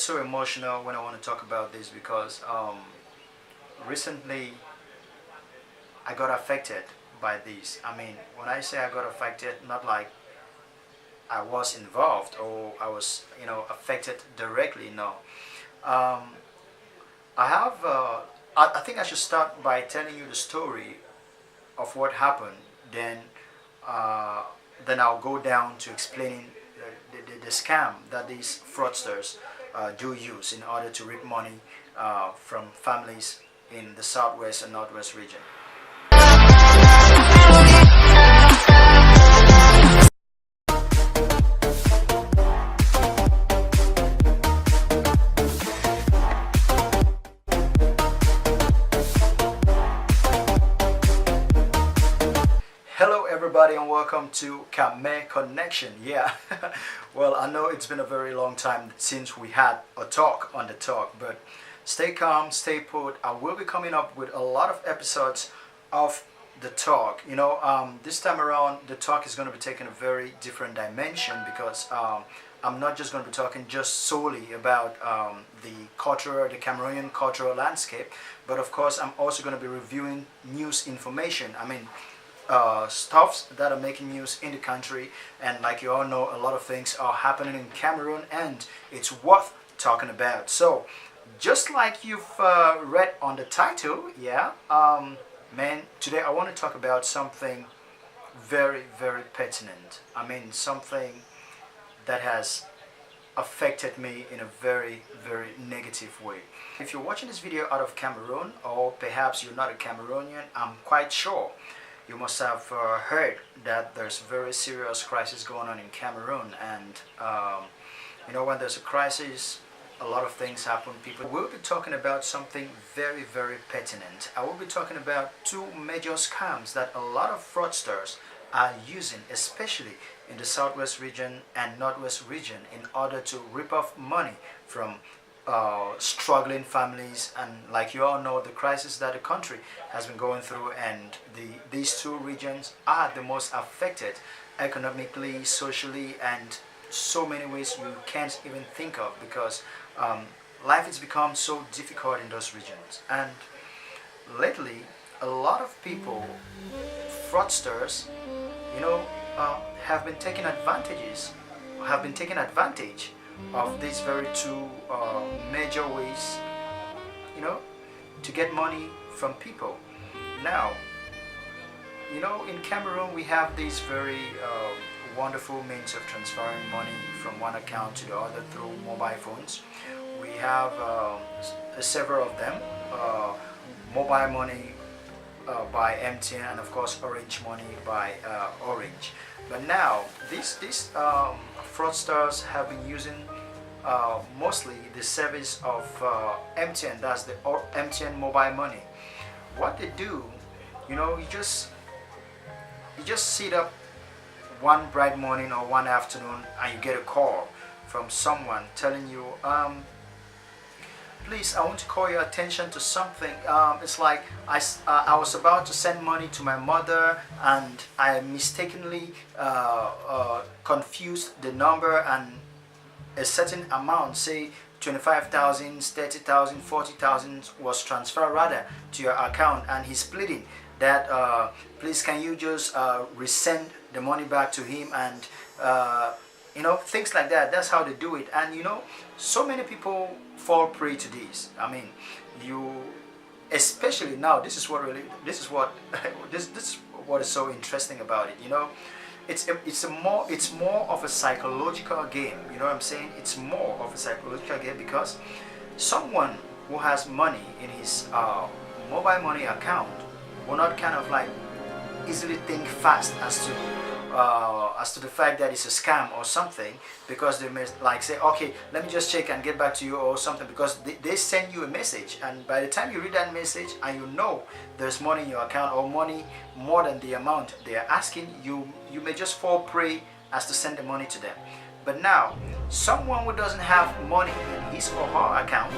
get so emotional when I want to talk about this because recently I got affected by this. I mean, when I say I got affected, not like I was involved or I was, affected directly. No. Um, I have. I think I should start by telling you the story of what happened. Then, uh, then I'll go down to explaining the scam that these fraudsters do use in order to reap money from families in the southwest and northwest region. Hello everybody and welcome to Kame Connection. Yeah, well, I know it's been a very long time since we had a talk on the talk, but stay calm, stay put. I will be coming up with a lot of episodes of the talk. This time around the talk is going to be taking a very different dimension because I'm not just going to be talking just solely about the Cameroonian cultural landscape, but of course I'm also going to be reviewing news information. I mean, stuffs that are making news in the country, and like you all know, a lot of things are happening in Cameroon and it's worth talking about. So just like you've read on the title, yeah, man, today I want to talk about something very, very pertinent. I mean, something that has affected me in a very, very negative way. If you're watching this video out of Cameroon, or perhaps you're not a Cameroonian, I'm quite sure you must have heard that there's very serious crisis going on in Cameroon, and when there's a crisis, a lot of things happen. People will be talking about something very, very pertinent. I will be talking about two major scams that a lot of fraudsters are using, especially in the southwest region and northwest region, in order to rip off money from struggling families. And like you all know, the crisis that the country has been going through, and these two regions are the most affected economically, socially, and so many ways you can't even think of, because life has become so difficult in those regions. And lately a lot of people, fraudsters, have been taking advantage of these very two major ways, to get money from people. Now, in Cameroon we have these very wonderful means of transferring money from one account to the other through mobile phones. We have several of them. Mobile money by MTN, and of course Orange money by Orange. But now these fraudsters have been using mostly the service of MTN, that's the MTN mobile money. What they do, you just sit up one bright morning or one afternoon and you get a call from someone telling you, please, I want to call your attention to something. It's like I was about to send money to my mother, and I mistakenly confused the number, and a certain amount, say 25,000, 30,000, 40,000 was transferred rather to your account, and he's pleading that please, can you just resend the money back to him, and things like that. That's how they do it. And so many people fall prey to this. I mean, especially now, this is what is so interesting about it. It's more of a psychological game. You know what I'm saying? It's more of a psychological game, because someone who has money in his mobile money account will not kind of like easily think fast as to the fact that it's a scam or something, because they may like say, okay, let me just check and get back to you or something, because they send you a message, and by the time you read that message and there's money in your account, or money more than the amount they are asking, you may just fall prey as to send the money to them. But now someone who doesn't have money in his or her account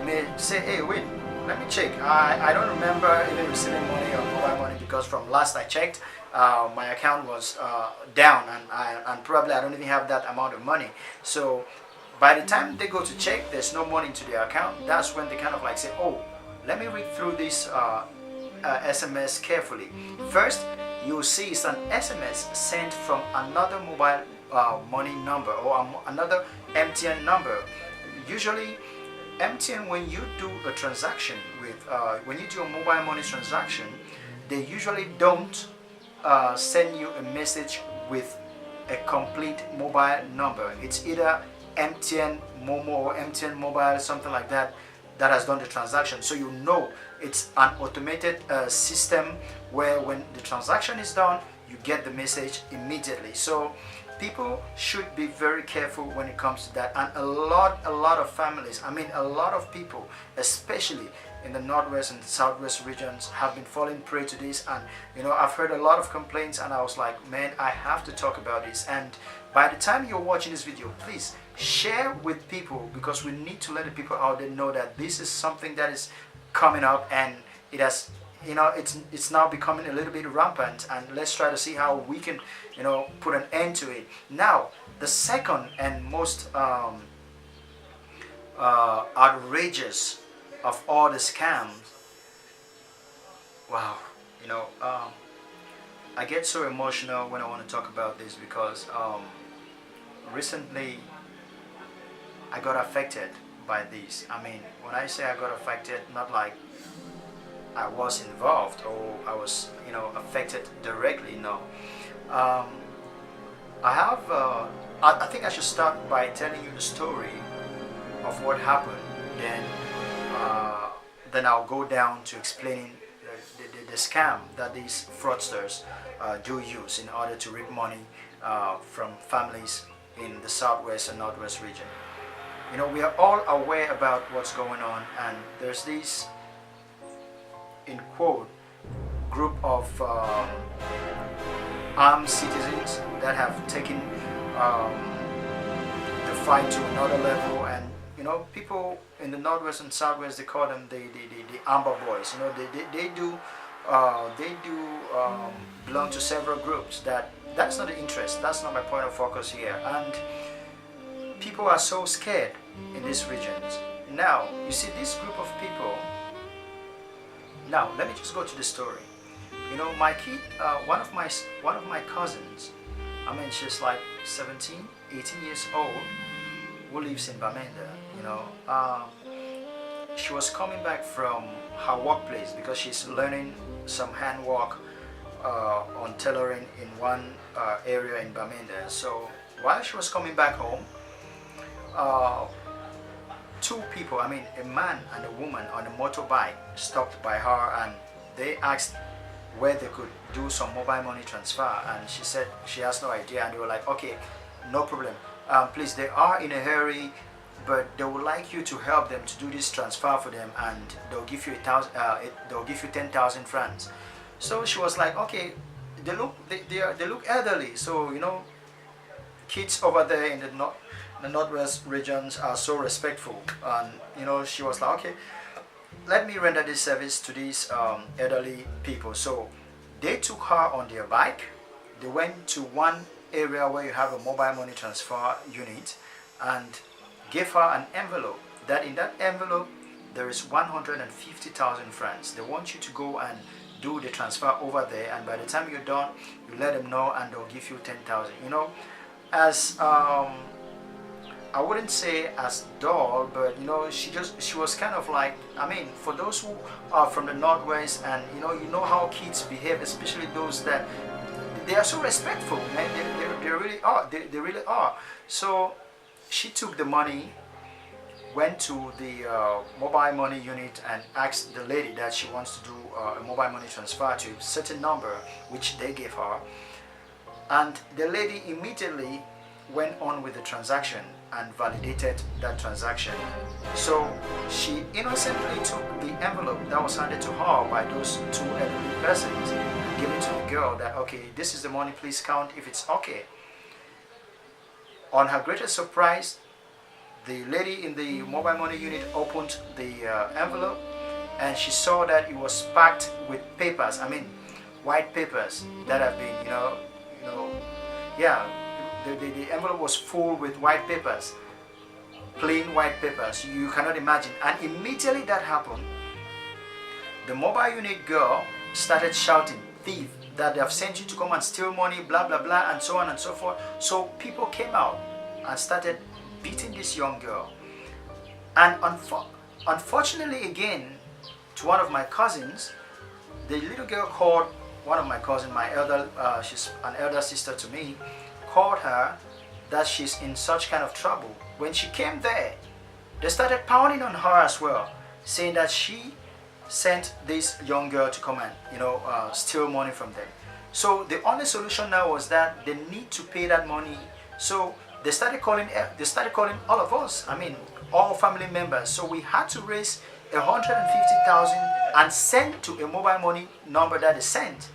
may say, hey, wait, let me check. I don't remember even receiving money or mobile money, because from last I checked, my account was down, and probably I don't even have that amount of money. So By the time they go to check, there's no money into their account. That's when they kind of like say, oh, let me read through this SMS carefully. First, you'll see it's an SMS sent from another mobile money number or another MTN number. Usually MTN, when you do a transaction with when you do a mobile money transaction, they usually don't send you a message with a complete mobile number. It's either MTN Momo or MTN Mobile, something like that, that has done the transaction. So you know it's an automated system where when the transaction is done, you get the message immediately. So people should be very careful when it comes to that. And a lot of families, I mean a lot of people, especially in the northwest and southwest regions, have been falling prey to this. And I've heard a lot of complaints, and I was like, man, I have to talk about this. And by the time you're watching this video, please share with people, because we need to let the people out there know that this is something that is coming up, and it has, it's now becoming a little bit rampant. And let's try to see how we can put an end to it. Now, the second and most outrageous of all the scams, wow, I get so emotional when I want to talk about this, because recently I got affected by this. I mean, when I say I got affected, not like I was involved or I was affected directly, no. I think I should start by telling you the story of what happened, then I'll go down to explaining the scam that these fraudsters do use in order to reap money from families in the southwest and northwest region. We are all aware about what's going on, and there's this, in quote, group of armed citizens that have taken the fight to another level. And people in the northwest and southwest, they call them the Amber Boys. They do belong to several groups. That's not the interest. That's not my point of focus here. And people are so scared in these regions. Now, you see this group of people. Now, let me just go to the story. My kid, one of my cousins, I mean, she's like 17, 18 years old, who lives in Bamenda. She was coming back from her workplace because she's learning some handwork on tailoring in one area in Bamenda. So while she was coming back home, two people, I mean a man and a woman on a motorbike, stopped by her, and they asked where they could do some mobile money transfer, and she said she has no idea. And they were like, okay, no problem, please, they are in a hurry, but they would like you to help them to do this transfer for them, and they'll give you 10,000 francs. So she was like, okay, they look elderly, so kids over there in the northwest regions are so respectful, and she was like, okay, let me render this service to these elderly people. So they took her on their bike. They went to one area where you have a mobile money transfer unit, and gave her an envelope. That in that envelope there is 150,000 francs. They want you to go and do the transfer over there, and by the time you're done, you let them know, and they'll give you 10,000. As I wouldn't say as dull, but she was kind of like, I mean, for those who are from the northwest, and you know how kids behave, especially those that they are so respectful, man. They really are. They really are. So she took the money, went to the mobile money unit, and asked the lady that she wants to do a mobile money transfer to a certain number, which they gave her, and the lady immediately went on with the transaction and validated that transaction. So she innocently took the envelope that was handed to her by those two elderly persons and gave it to the girl that, okay, this is the money, please count if it's okay. On her greatest surprise, the lady in the mobile money unit opened the envelope, and she saw that it was packed with papers, I mean white papers that have been, yeah, the envelope was full with white papers. plain white papers. You cannot imagine. And immediately that happened, the mobile unit girl started shouting, "Thief, that they have sent you to come and steal money, blah blah blah," and so on and so forth. So people came out and started beating this young girl. And unfortunately, again, to one of my cousins, the little girl called one of my cousins, she's an elder sister to me, called her that she's in such kind of trouble. When she came there, they started pounding on her as well, saying that she sent this young girl to come and steal money from them. So the only solution now was that they need to pay that money. So they started calling all of us, I mean all family members. So we had to raise 150,000 and send to a mobile money number that they sent.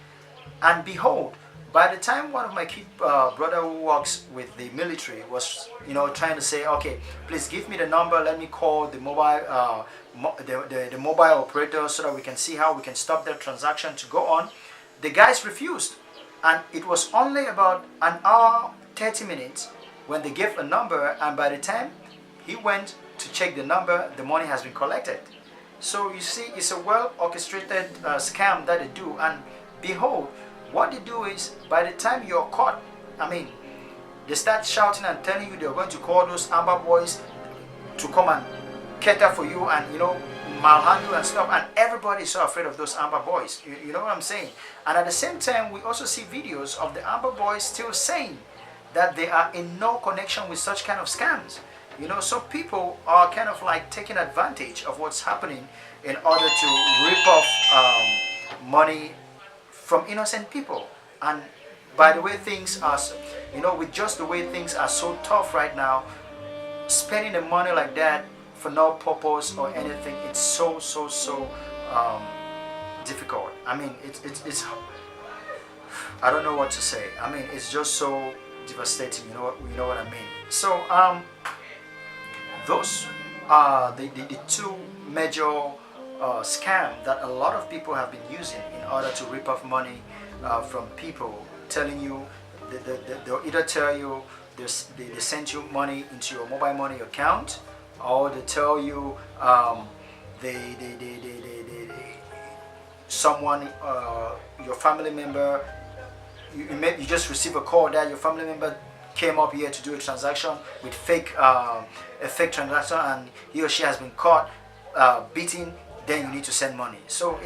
And behold, by the time one of my kid brother who works with the military was trying to say, okay, please give me the number, let me call the mobile the mobile operator so that we can see how we can stop that transaction to go on, the guys refused. And it was only about an hour 30 minutes when they gave a number, and by the time he went to check the number, the money has been collected. So you see, it's a well orchestrated scam that they do. And behold, what they do is, by the time you're caught, I mean, they start shouting and telling you they're going to call those Amber boys to come and cater for you and malhandle and stuff, and everybody is so afraid of those Amber boys. You know what I'm saying? And at the same time, we also see videos of the Amber boys still saying that they are in no connection with such kind of scams. So people are kind of like taking advantage of what's happening in order to rip off money from innocent people. And by the way things are, with just the way things are so tough right now, spending the money like that for no purpose or anything, it's so difficult. I mean, it's I don't know what to say. I mean, it's just so devastating. You know what I mean. So those are the two major scam that a lot of people have been using in order to rip off money from people, telling you they'll either tell you they sent you money into your mobile money account, or they tell you someone, your family member, you just receive a call that your family member came up here to do a transaction with a fake transaction, and he or she has been caught beating, then you need to send money. So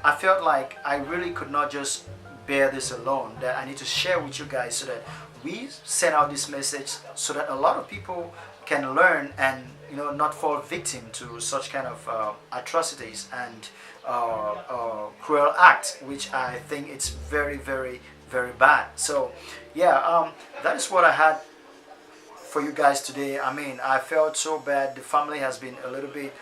I felt like I really could not just bear this alone, that I need to share with you guys so that we send out this message so that a lot of people can learn and not fall victim to such kind of atrocities and cruel acts, which I think it's very bad. So yeah, that is what I had for you guys today. I mean, I felt so bad. The family has been a little bit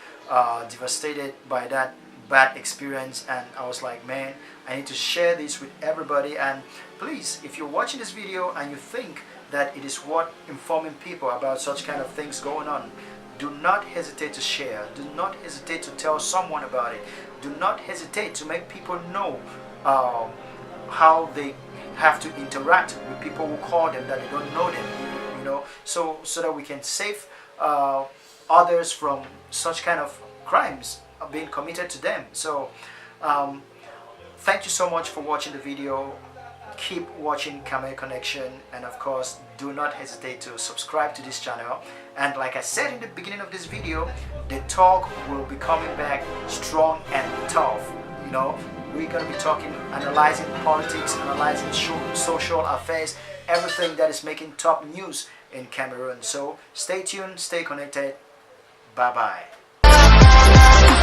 devastated by that bad experience, and I was like, man, I need to share this with everybody. And please, if you're watching this video and you think that it is worth informing people about such kind of things going on, do not hesitate to share. Do not hesitate to tell someone about it. Do not hesitate to make people know how they have to interact with people who call them that they don't know them, so that we can save others from such kind of crimes being committed to them. So thank you so much for watching the video. Keep watching Camel Connection, and of course do not hesitate to subscribe to this channel. And like I said in the beginning of this video, the talk will be coming back strong and tough. We're going to be talking, analyzing politics, analyzing social affairs, everything that is making top news in Cameroon. So stay tuned, stay connected. Bye bye.